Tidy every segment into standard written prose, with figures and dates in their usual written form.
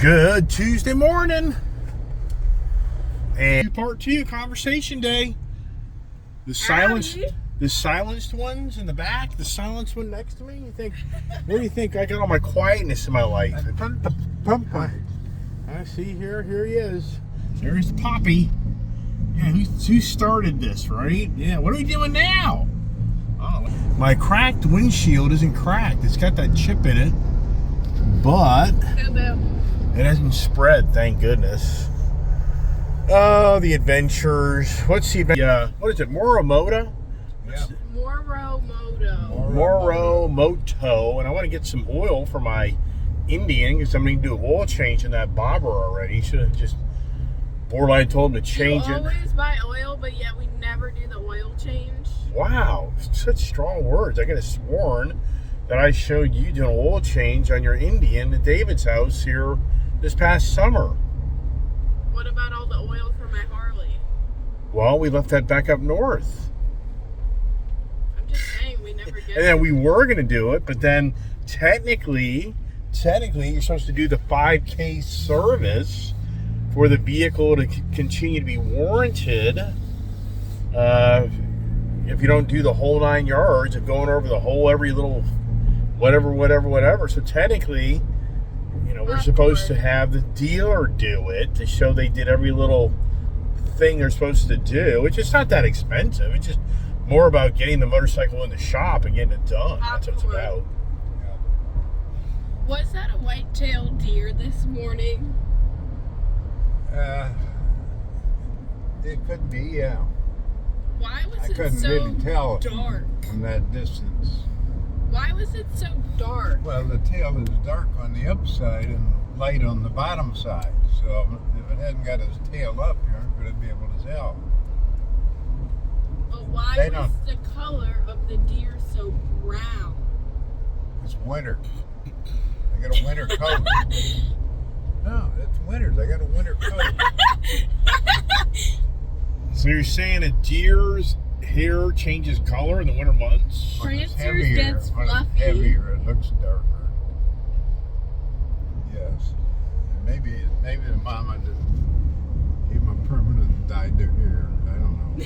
Good Tuesday morning. And part two, conversation day. The silenced ones in the back, the silenced one next to me. You think, what do you think? I got all my quietness in my life. I see here he is. There's Poppy. Yeah, who started this, right? Yeah, what are we doing now? Oh, my cracked windshield isn't cracked. It's got that chip in it, but it hasn't spread, thank goodness. Oh, the adventures. What's the event? What is it? Moromoto? Yeah. Moromoto. And I want to get some oil for my Indian because I'm going to do an oil change in that bobber already. Should have just borderline told him to change it. You always buy oil, but yet we never do the oil change. Wow, such strong words. I could have sworn that I showed you doing an oil change on your Indian at David's house here this past summer. What about all the oil for my Harley? Well, we left that back up north. I'm just saying, we never did. And then we were going to do it, but then technically, you're supposed to do the 5K service for the vehicle to continue to be warranted. If you don't do the whole 9 yards of going over the whole every little whatever. So technically, we're supposed to have the dealer do it to show they did every little thing they're supposed to do, which is not that expensive. It's just more about getting the motorcycle in the shop and getting it done. That's what it's about. Was that a white-tailed deer this morning? It could be, yeah. Why was I it couldn't so really tell dark? From that distance. Why was it so dark? Well, the tail is dark on the upside and light on the bottom side. So if it hadn't got his tail up, you aren't going to be able to tell. But why was the color of the deer so brown? It's winter. I got a winter coat. No, it's winter. I got a winter coat. So you're saying a deer's hair changes color in the winter months? Prancers gets fluffy. Heavier, it looks darker. Yes. And maybe the mama just gave him a permanent dyed their hair. I don't know.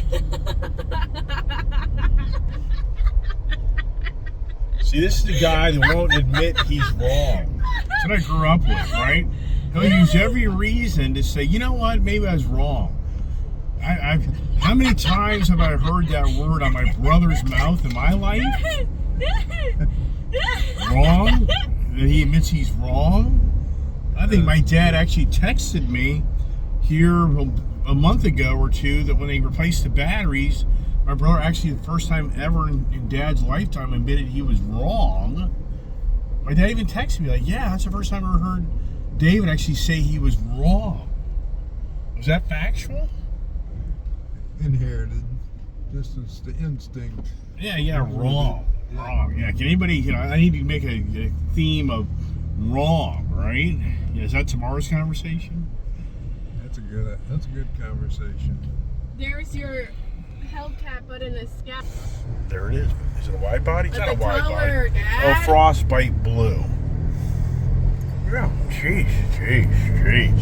See, this is the guy that won't admit he's wrong. That's what I grew up with, right? He'll use every reason to say, you know what, maybe I was wrong. How many times have I heard that word on my brother's mouth in my life? Wrong? That he admits he's wrong? I think my dad actually texted me here a month ago or two that when they replaced the batteries, my brother actually the first time ever in Dad's lifetime admitted he was wrong. My dad even texted me like, yeah, that's the first time I ever heard David actually say he was wrong. Was that factual? Inherited. This is the instinct. Yeah, wrong. Wrong. Yeah, can anybody, I need to make a theme of wrong, right? Yeah, is that tomorrow's conversation? That's a good conversation. There's your Hellcat button is scat. There it is. Is it a wide body? It's But not a the wide color, body. Dad. Oh, frostbite blue. Yeah, jeez.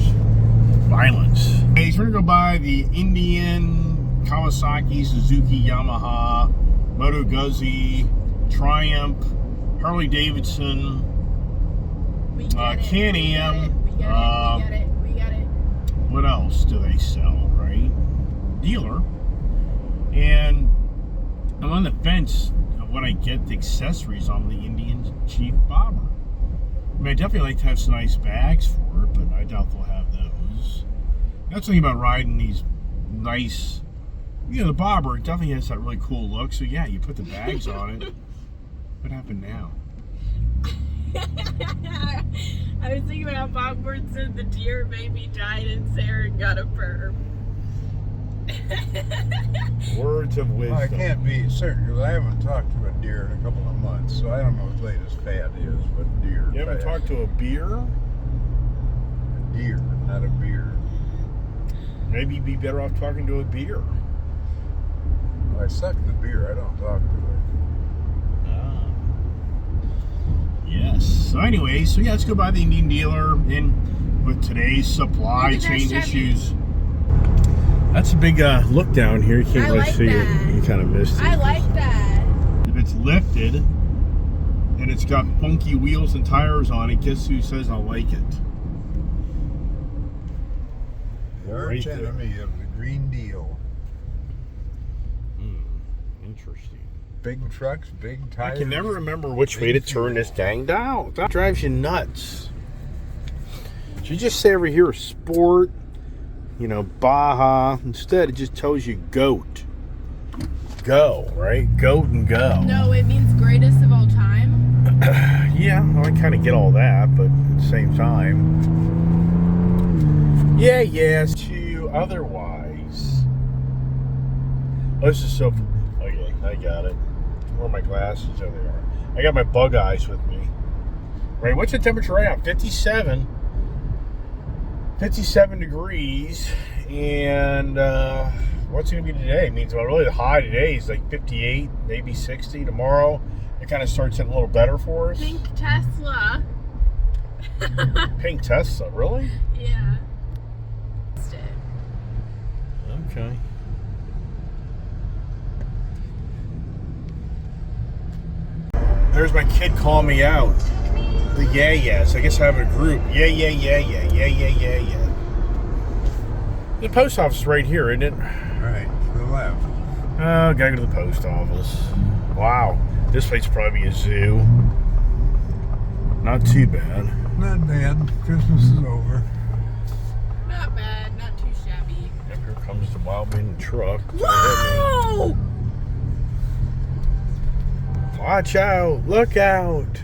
Violence. Hey, so we're gonna go buy the Indian, Kawasaki, Suzuki, Yamaha, Moto Guzzi, Triumph, Harley Davidson, Can-Am. We got it. What else do they sell, right? Dealer. And I'm on the fence of when I get the accessories on the Indian Chief Bobber. I mean, I definitely like to have some nice bags for it, but I doubt they'll have those. That's the thing about riding these nice, the Bobber definitely has that really cool look. So yeah, you put the bags on it. What happened now? I was thinking about Bob Bird said the deer baby died and Sarah got a perm. Words of wisdom. Well, I can't be certain because I haven't talked to a deer in a couple of months, so I don't know what his latest fad is, but deer. You haven't talked to a beer? A deer, not a beer. Maybe you'd be better off talking to a beer. Well, I suck the beer, I don't talk to it. Yes. So anyway, let's go by the Indian dealer. And with today's supply Look at that chain Chevy. issues. That's a big look down here. You can't I really like see that. it. You kind of missed it. I like that. If it's lifted and it's got funky wheels and tires on it, guess who says I like it? The Right arch there. enemy of the Green Deal. Interesting. Big trucks, big I tires. can never remember which way to turn this dang dial. That drives you nuts. Should you just say over here sport, you know, Baja. Instead, it just tells you goat. Go, right? Goat and go. No, it means greatest of all time. Yeah, well, I kind of get all that, but at the same time. Yeah, yes, to otherwise. Oh, this is so. Okay, I got it. Where are my glasses? There they are. I got my bug eyes with me. Right, what's the temperature right now? 57 degrees. And what's it going to be today? It means, well, really the high today is like 58, maybe 60. Tomorrow, it kind of starts getting a little better for us. Pink Tesla. Pink Tesla, really? Yeah. Okay. There's my kid calling me out. The yes. I guess I have a group. Yeah. The post office is right here, isn't it? Right, to the left. Oh, gotta go to the post office. Wow. This place probably be a zoo. Not too bad. Not bad. Christmas is over. Not bad, not too shabby. Yep, here comes the wild man truck. Whoa! Watch out! Look out!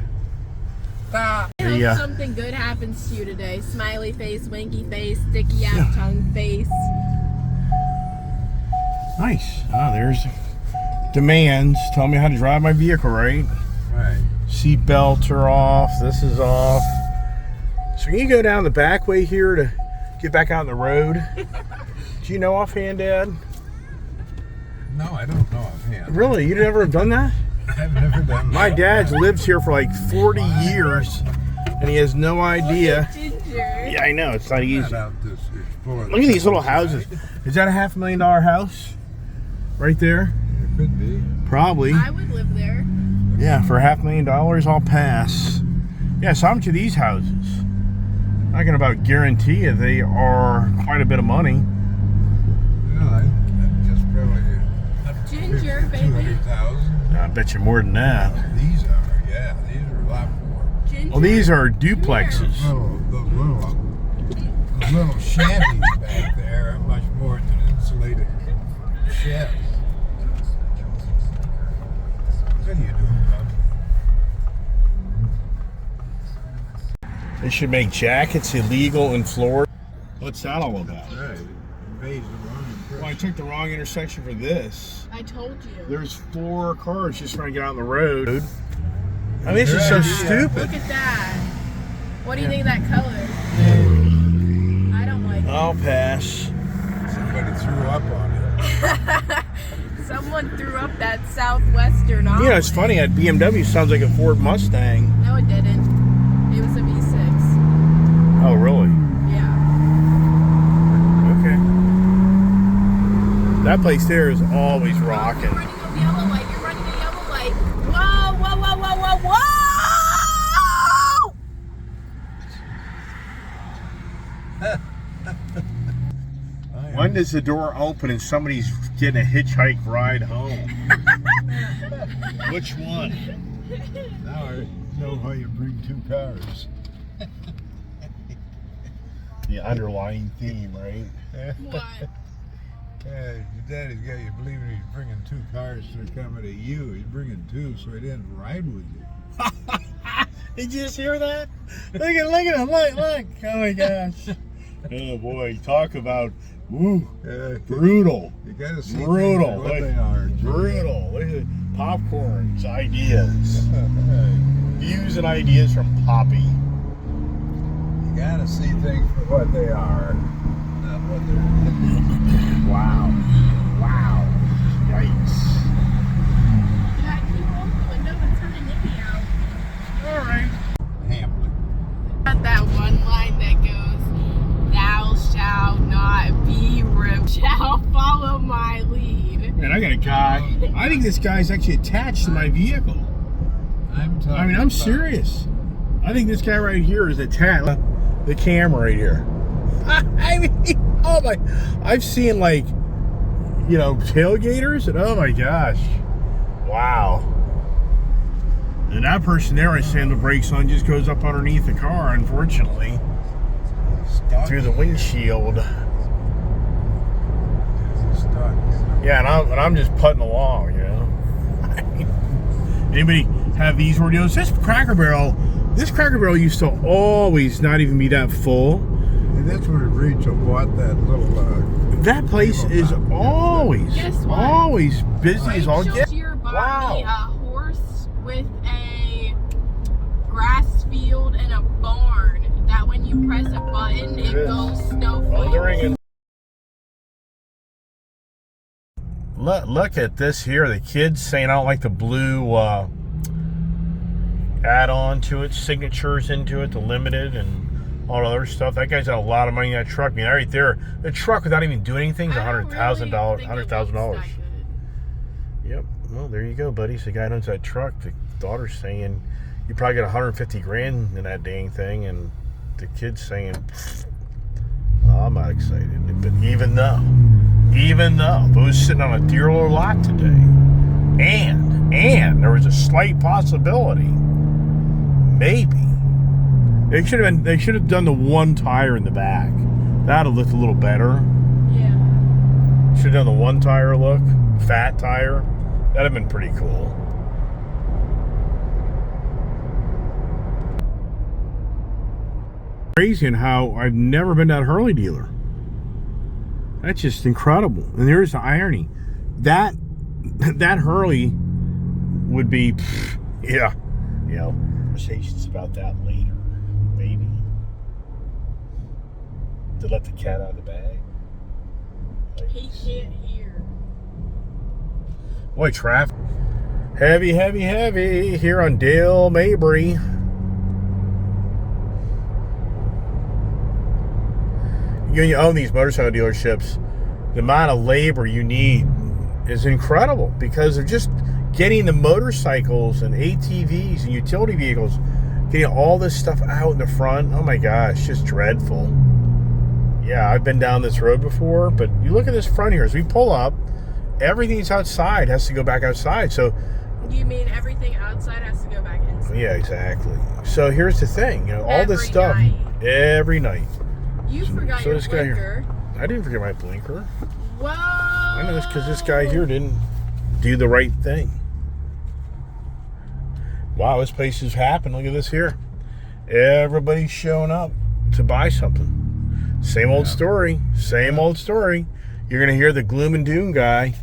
I hope Yeah. something good happens to you today. Smiley face, winky face, sticky out tongue face. Nice. Ah, there's demands. Tell me how to drive my vehicle, right? Right. Seat belts are off. This is off. So can you go down the back way here to get back out on the road? Do you know offhand, Dad? No, I don't know offhand. Really? You never have done that? I've never done My that. dad's lived here for like 40 years, and he has no idea. Ginger. Yeah, I know. It's not Not easy. out to explore the Look at these little countryside. houses. Is that a $500,000 house? Right there? It could be. Probably. I would live there. Yeah, for $500,000, I'll pass. Yeah, so I'm to these houses. I can about guarantee you they are quite a bit of money. Yeah, I just probably Ginger, baby. 200,000. I bet you more than that. These are, yeah, these are a lot more. Ginger. Well, these are duplexes. Those little shanties back there are much more than insulated sheds. What are you doing, bud? They should make jackets illegal in Florida. What's that all about? Right. Invades the wrong impression. Well, I took the wrong intersection for this. I told you. There's 4 cars just trying to get out on the road. I mean, this is so stupid. Look at that. What do you think of that color? I don't like it. I'll pass. Somebody threw up on it. Someone threw up that Southwestern omelet. You know, it's funny. That BMW sounds like a Ford Mustang. No, it didn't. It was a V6. Oh, really? Yeah. Okay. That place there is always rocking. You're running a yellow light. You're running a yellow light. Whoa, whoa, whoa, whoa, whoa, whoa! When does the door open and somebody's getting a hitchhike ride home? Which one? Now I know how you bring 2 cars. The underlying theme, right? What? Yeah, your daddy's got you believing he's bringing 2 cars to accommodate you. He's bringing 2 so he didn't ride with you. Did you just hear that? Look at him, look. Oh my gosh. Oh boy, talk about brutal. You gotta see Brutal. things for what they are. Jim. Brutal. Look at popcorns, ideas. Right. Views and ideas from Poppy. You gotta see things for what they are, not what they're. Wow. Yikes. Dad, can you open the window and turn the nippy out? All right. Hamlet. Got that one line that goes, I think this guy's actually attached to my vehicle. I'm serious. I think this guy right here is attached. The camera right here. I mean, oh my! I've seen like, tailgaters, and oh my gosh, wow! And that person there, I slammed the brakes on, just goes up underneath the car, unfortunately, through the windshield. Yeah, and I'm just putting along, Anybody have these ordeals? This Cracker Barrel used to always not even be that full. And that's where Rachel bought that little. That place is always busy as all get. Bought me a horse with a grass field and a barn. That when you press a button, it goes snowflake. Look at this here. The kids saying I don't like the blue add-on to it, signatures into it, the limited and all the other stuff. That guy's got a lot of money in that truck. I mean, right there, the truck without even doing anything is $100,000. Yep. Well, there you go, buddy. So the guy owns that truck. The daughter's saying you probably got 150 grand in that dang thing, and the kid's saying, I'm not excited. But even though if it was sitting on a dealer lot today, and there was a slight possibility, maybe they should have done the one tire in the back. That'd have looked a little better. Yeah. Should have done the one tire look, fat tire. That'd have been pretty cool. Crazy in how I've never been to that Hurley dealer. That's just incredible. And there's the irony. That Hurley would be, conversations about that later, maybe. To let the cat out of the bag. He can't hear. Boy, traffic. Heavy here on Dale Mabry. You own these motorcycle dealerships, the amount of labor you need is incredible because of just getting the motorcycles and ATVs and utility vehicles, getting all this stuff out in the front. Oh my gosh, just dreadful. Yeah, I've been down this road before, but you look at this front here. As we pull up, everything's outside has to go back outside. So you mean everything outside has to go back inside? Yeah, exactly. So here's the thing, all this stuff every night. You forgot your blinker. I didn't forget my blinker. Whoa! I know it's because this guy here didn't do the right thing. Wow, this place is happening. Look at this here. Everybody's showing up to buy something. Same old story. Same old story. You're going to hear the gloom and doom guy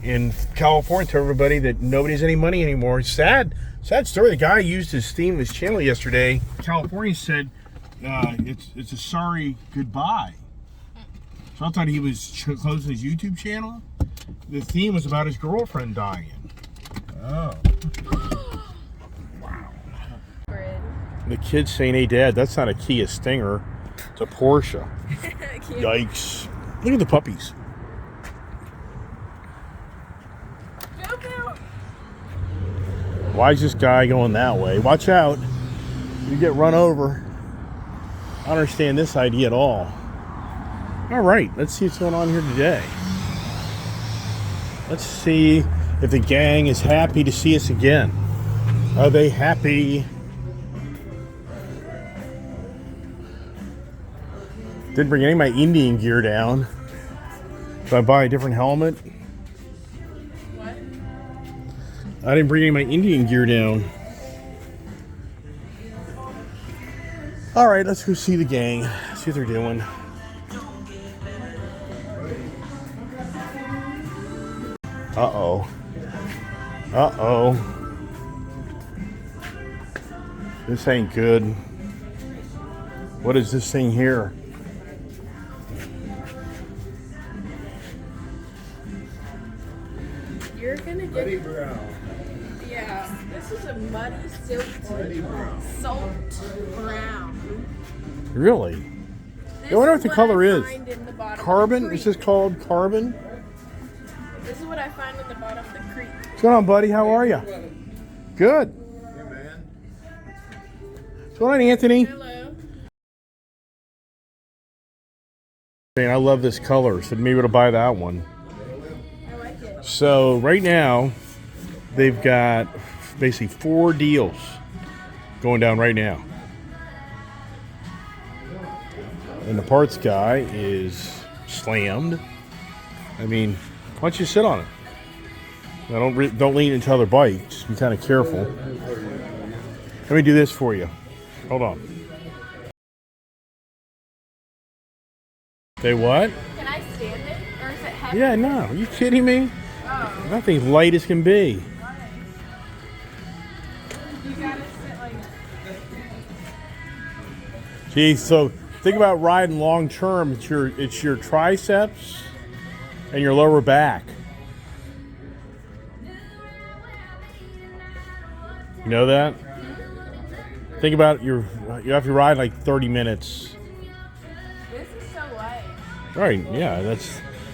in California tell everybody that nobody has any money anymore. Sad story. The guy used his theme of his channel yesterday. California said, it's a sorry goodbye. So I thought he was closing his YouTube channel. The theme was about his girlfriend dying. Oh. Wow. The kid's saying, hey, Dad, that's not a Kia Stinger. It's a Porsche. Yikes. Look at the puppies. Why is this guy going that way? Watch out. You get run over. I don't understand this idea at all. All right, let's see what's going on here today. Let's see if the gang is happy to see us again. Are they happy? Didn't bring any of my Indian gear down. Should I buy a different helmet? What? I didn't bring any of my Indian gear down. All right, let's go see the gang. See what they're doing. Uh-oh. Uh-oh. This ain't good. What is this thing here? You're gonna get... Muddy brown. Yeah, this is a muddy, silty, salt brown. Really? I wonder what the color is. Carbon? Is this called carbon? This is what I find in the bottom of the creek. What's going on, buddy? How are you? Good. Hey, man. What's going on, Anthony? Hello. Man, I love this color, so maybe we'll buy that one. I like it. So right now, they've got basically 4 deals going down right now. And the parts guy is slammed. I mean, why don't you sit on it? Now don't lean into other bike. Just be kind of careful. Let me do this for you. Hold on. Say what? Can I stand it? Or is it heavy? Yeah, no. Are you kidding me? Oh. That thing's light as can be. You gotta sit like... Gee, so think about riding long term. It's your triceps and your lower back. You know that? Think about you have to ride like 30 minutes. This is so light. Right, yeah,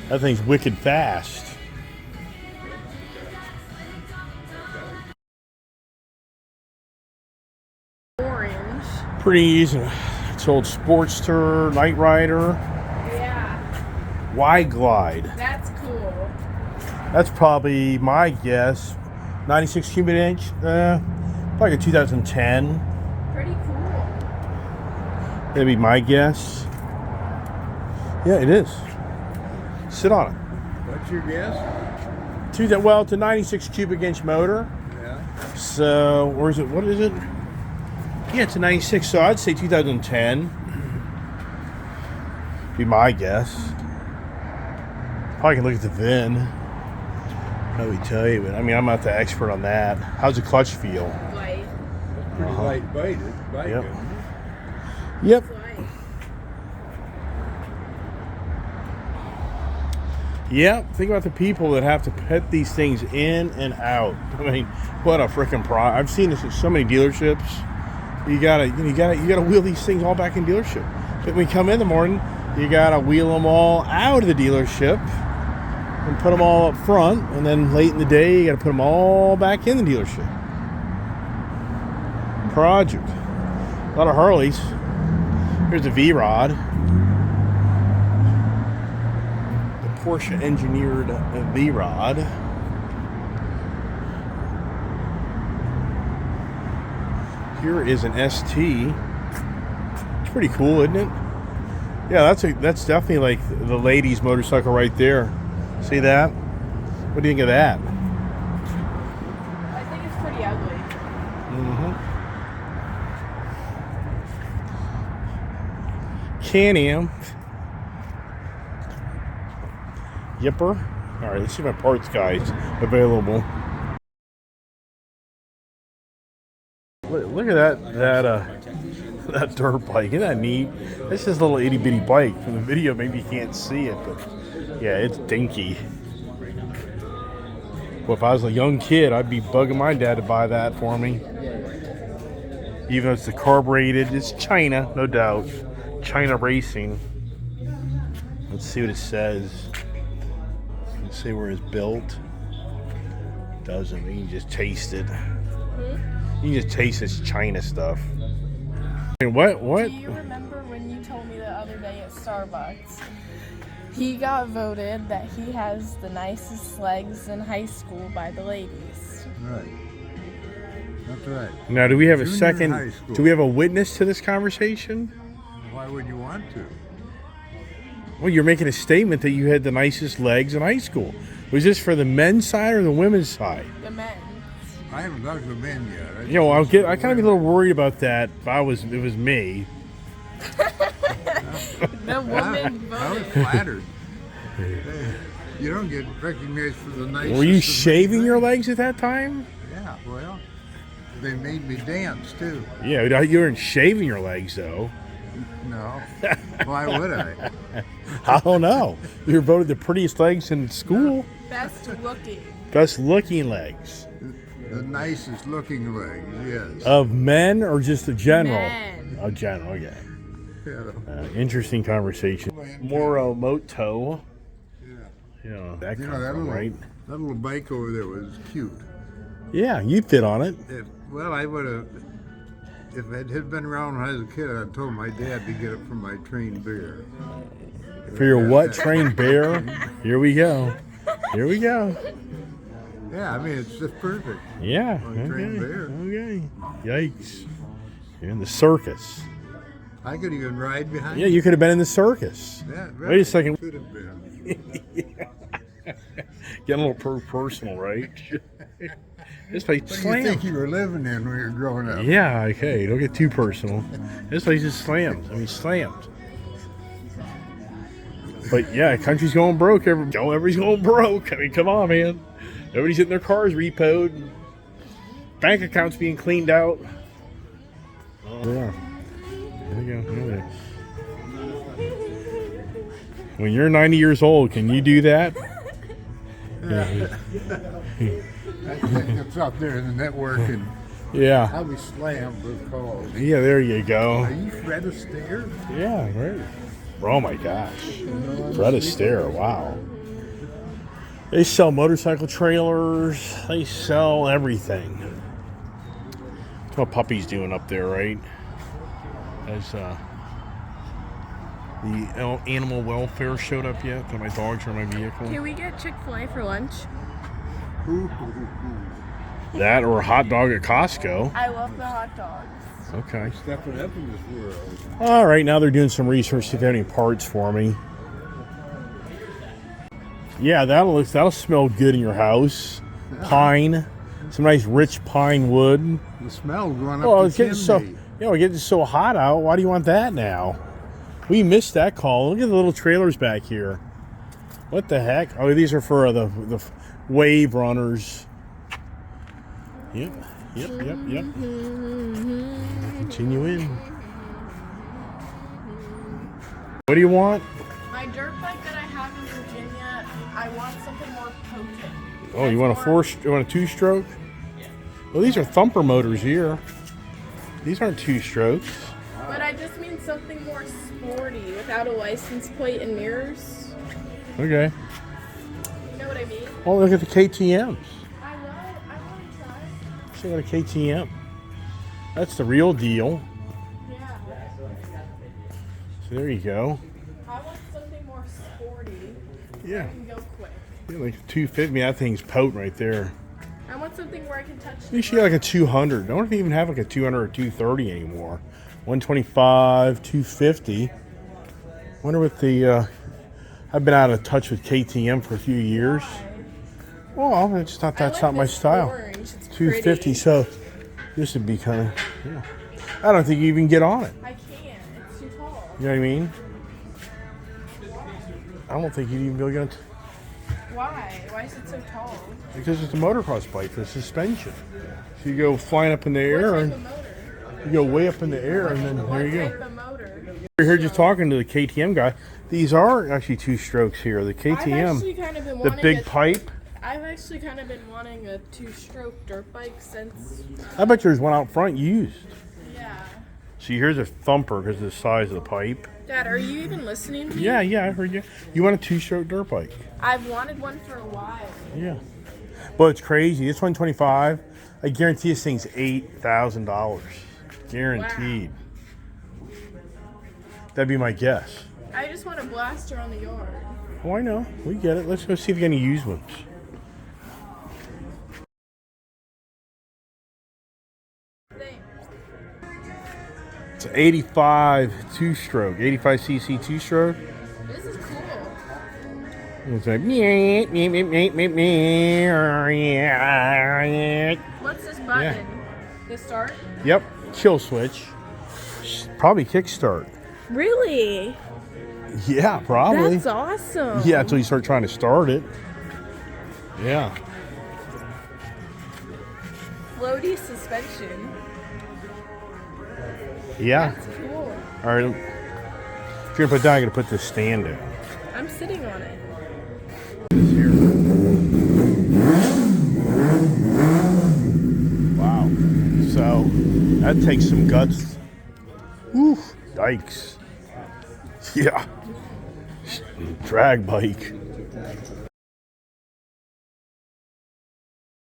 that thing's wicked fast. Orange. Pretty easy. It's old Sportster, Night Rider, Yeah. Y-Glide. That's cool. That's probably my guess. 96 cubic inch, like a 2010. Pretty cool. That'd be my guess. Yeah, it is. Sit on it. What's your guess? Well, it's a 96 cubic inch motor. Yeah. So, or is it? What is it? Yeah, it's a 96. So I'd say 2010. Be my guess. Probably can look at the VIN. Probably tell you, but I mean, I'm not the expert on that. How's the clutch feel? Light. Pretty light bike. Yep. isn't it? Yep. Light. Yeah, think about the people that have to put these things in and out. I mean, what a freaking I've seen this at so many dealerships. You gotta wheel these things all back in dealership. But when you come in the morning, you gotta wheel them all out of the dealership and put them all up front. And then late in the day, you gotta put them all back in the dealership. Project. A lot of Harleys. Here's a V-Rod. Porsche engineered V-Rod. Here is an ST. It's pretty cool, isn't it? Yeah, that's definitely like the ladies' motorcycle right there. See that? What do you think of that? I think it's pretty ugly. Can-Am. Yipper. All right, let's see if my parts guy's available. Look at that dirt bike. Isn't that neat? This is a little itty bitty bike. From the video, maybe you can't see it, but yeah, it's dinky. Well, if I was a young kid, I'd be bugging my dad to buy that for me. Even though it's the carbureted, it's China, no doubt. China Racing. Let's see what it says. Let's see where it's built. Doesn't. You can just taste it. You can just taste this China stuff. What? Do you remember when you told me the other day at Starbucks? He got voted that he has the nicest legs in high school by the ladies. Right. That's right. Now, do we have a Junior second? high school. Do we have a witness to this conversation? Why would you want to? Well, you're making a statement that you had the nicest legs in high school. Was this for the men's side or the women's side? The men. I haven't talked to the men yet. You know, I kind of be a little worried about that. If it was me. The woman I was voted. flattered. You don't get recognized for the nicest. Were you of shaving your things. legs at that time? Yeah, well, they made me dance too. Yeah, you weren't shaving your legs though. No, why would I? I don't know. You were voted the prettiest legs in school. Best looking. Best looking legs. The nicest looking legs, yes. Of men or just a general? Men. Oh, general, okay. Yeah. Interesting conversation. Moro Moto. Yeah. You know, that You know comes that from, little right? That little bike over there was cute. Yeah, you fit on it. Well, I would have. If it had been around when I was a kid, I'd told my dad to get it from my trained bear. For your what? Trained bear? Here we go. Here we go. Yeah, I mean, it's just perfect. Yeah. On a trained bear. Okay. Yikes. You're in the circus. I could even ride behind. Yeah, you could have been in the circus. Yeah, right. Wait a second. Could have been. Getting a little personal, right? This place What do you slams. think you were living in when you were growing up? Yeah, okay. Don't get too personal. This place is slammed. I mean, slammed. But yeah, country's going broke. Everybody's going broke. I mean, come on, man. Everybody's getting their cars repoed. Bank accounts being cleaned out. Yeah. There you go. Look at that. When you're 90 years old, can you do that? I think it's out there in the network, and Yeah. I'll be slammed with calls. Yeah, there you go. Are you Fred Astaire? Yeah, right. Oh my gosh. Fred Astaire, wow. They sell motorcycle trailers. They sell everything. That's what Puppy's doing up there, right? Has the animal welfare showed up yet? That my dogs are in my vehicle? Can we get Chick-fil-A for lunch? That or a hot dog at Costco. I love the hot dogs. Okay. Stepping up in this world. All right, now they're doing some research to see if they have any parts for me. Yeah, that'll smell good in your house. Pine, some nice rich pine wood. The smell's going up Oh, the it's getting chimney. it's getting so hot out. Why do you want that now? We missed that call. Look at the little trailers back here. What the heck? Oh, these are for the wave runners. Yep. Continue in. What do you want? My dirt bike that I have in Virginia, I want something more potent. Oh, you want a two-stroke? Yeah. Well, these are thumper motors here. These aren't two-strokes. But I just mean something more sporty without a license plate and mirrors. Okay. You know what I mean? Oh, look at the KTMs. I want to try. See what a KTM. That's the real deal. Yeah. So there you go. I want something more sporty. Yeah. That can go quick. Yeah, like 250. That thing's potent right there. I want something where I can touch You should get like a 200. I don't even have like a 200 or 230 anymore. 125, 250. Wonder what the. I've been out of touch with KTM for a few years. Well, it's not. That's not my style. Orange. It's 250. pretty. So this would be kind of. Yeah. I don't think you even get on it. I can't. It's too tall. You know what I mean? I don't think you'd even be able to get it Why? Why is it so tall? because it's a motocross bike for suspension. So you go flying up in the air What and type of motor? you go way up in the air and then there you What go. type of motor? I heard you talking to the KTM guy. These are actually two strokes here. The I've actually KTM, kind of been the wanting big a, pipe. I've actually kind of been wanting a two-stroke dirt bike since. I bet there's one out front used. Yeah. See, here's a thumper because of the size of the pipe. Dad, are you even listening to me? Yeah, I heard you. You want a two-stroke dirt bike? I've wanted one for a while. Yeah. Well, it's crazy. It's $125. I guarantee this thing's $8,000. Guaranteed. Wow. That'd be my guess. I just want a blaster on the yard. Oh, I know. We get it. Let's go see if you got any used ones. Thanks. It's an 85 two-stroke, 85cc two-stroke. This is cool. It's like What's this button? The start? Yep, kill switch. Probably kickstart. Really? Yeah, probably. That's awesome. Yeah, until you start trying to start it. Yeah. Floaty suspension. Yeah. That's cool. All right. If you're gonna put down, I'm gonna put this stand in. I'm sitting on it. Wow. So that takes some guts. Woo. Yikes. Yeah. Drag bike.